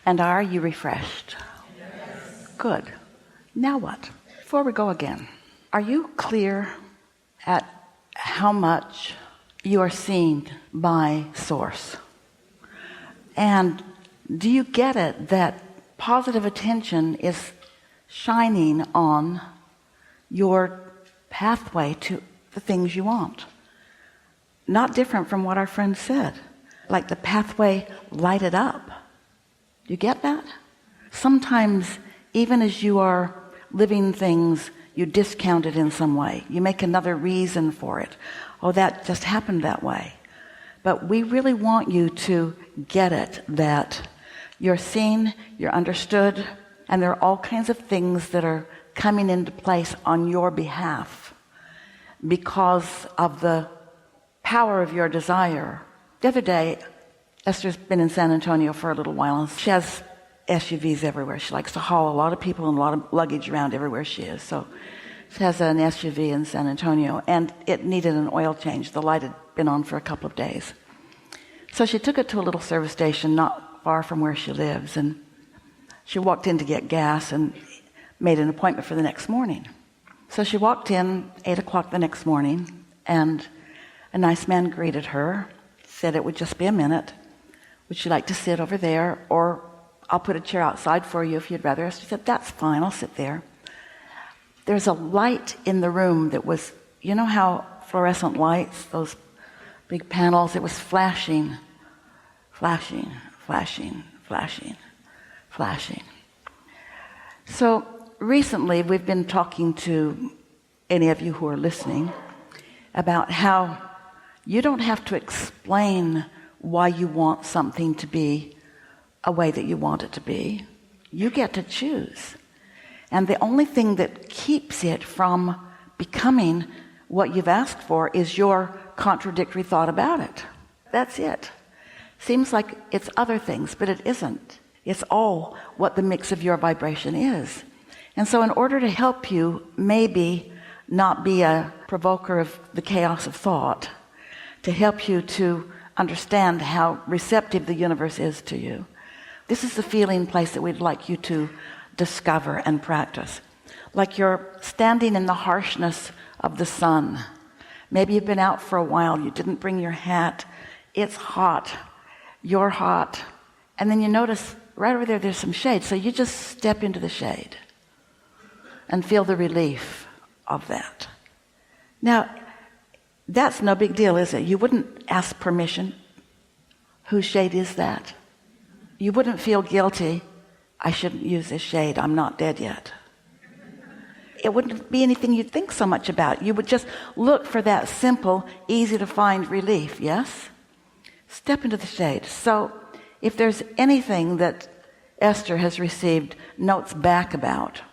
And are you refreshed? Yes. Good. Now what? Before we go again, are you clear at how much you are seen by Source? And do you get it that positive attention is shining on your pathway to the things you want? Not different from what our friend said. Like the pathway lighted up. Do you get that? Sometimes, even as you are living things, you discount it in some way. You make another reason for it. Oh, that just happened that way. But we really want you to get it, that you're seen, you're understood, and there are all kinds of things that are coming into place on your behalf because of the power of your desire. The other day, Esther's been in San Antonio for a little while, and she has SUVs everywhere. She likes to haul a lot of people and a lot of luggage around everywhere she is. So she has an SUV in San Antonio, and it needed an oil change. The light had been on for a couple of days. So she took it to a little service station not far from where she lives, and she walked in to get gas and made an appointment for the next morning. So she walked in 8 o'clock the next morning, and a nice man greeted her, said it would just be a minute. Would you like to sit over there, or I'll put a chair outside for you if you'd rather? She said, that's fine, I'll sit there. There's a light in the room that was, you know how fluorescent lights, those big panels, it was flashing, flashing, flashing, flashing, flashing. So recently we've been talking to any of you who are listening about how you don't have to explain why you want something to be a way that you want it to be. You get to choose. And the only thing that keeps it from becoming what you've asked for is your contradictory thought about it. That's it. Seems like it's other things, but it isn't. It's all what the mix of your vibration is. And so in order to help you maybe not be a provoker of the chaos of thought, to help you to understand how receptive the universe is to you, this is the feeling place that we'd like you to discover and practice. Like you're standing in the harshness of the sun. Maybe you've been out for a while, you didn't bring your hat, it's hot, you're hot, and then you notice right over there's some shade, so you just step into the shade and feel the relief of that. Now, that's no big deal, is it? You wouldn't ask permission. Whose shade is that? You wouldn't feel guilty. I shouldn't use this shade. I'm not dead yet. It wouldn't be anything you'd think so much about. You would just look for that simple, easy to find relief, yes? Step into the shade. So if there's anything that Esther has received notes back about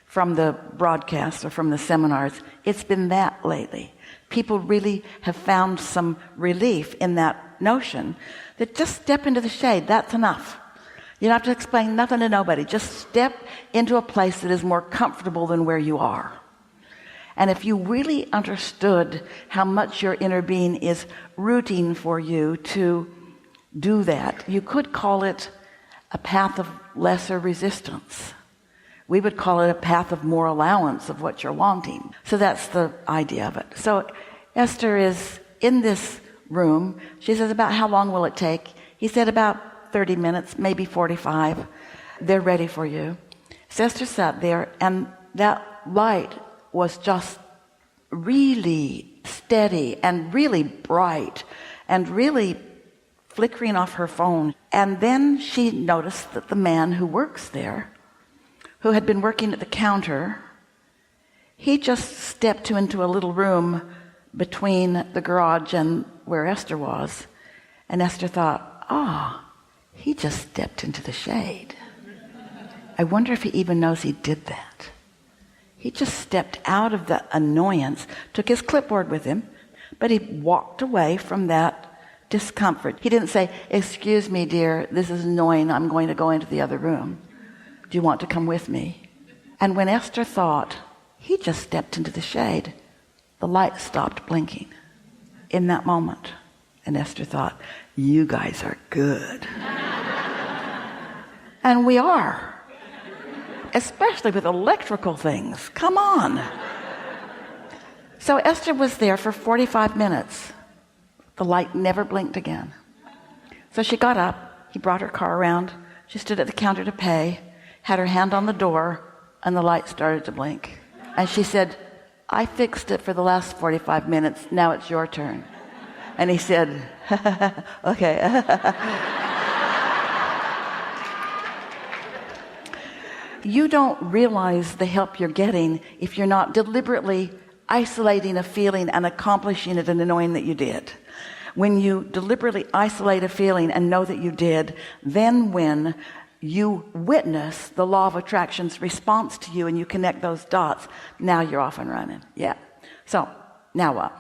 from the broadcasts or from the seminars, it's been that lately. People really have found some relief in that notion that just step into the shade, that's enough. You don't have to explain nothing to nobody. Just step into a place that is more comfortable than where you are. And if you really understood how much your inner being is rooting for you to do that, you could call it a path of lesser resistance. We would call it a path of more allowance of what you're wanting. So that's the idea of it. So Esther is in this room. She says, about how long will it take? He said, about 30 minutes, maybe 45. They're ready for you. So Esther sat there, and that light was just really steady and really bright and really flickering off her phone. And then she noticed that the man who works there, who had been working at the counter, he just stepped into a little room between the garage and where Esther was. And Esther thought, he just stepped into the shade. I wonder if he even knows he did that. He just stepped out of the annoyance, took his clipboard with him, but he walked away from that discomfort. He didn't say, excuse me, dear, this is annoying, I'm going to go into the other room. Do you want to come with me? And when Esther thought, he just stepped into the shade, the light stopped blinking in that moment. And Esther thought, you guys are good. And we are. Especially with electrical things. Come on. So Esther was there for 45 minutes. The light never blinked again. So she got up. He brought her car around. She stood at the counter to pay, had her hand on the door, and the light started to blink. And she said, I fixed it for the last 45 minutes. Now it's your turn. And he said, okay. You don't realize the help you're getting if you're not deliberately isolating a feeling and accomplishing it and knowing that you did. When you deliberately isolate a feeling and know that you did, then when you witness the law of attraction's response to you and you connect those dots, now you're off and running. Yeah. So now what?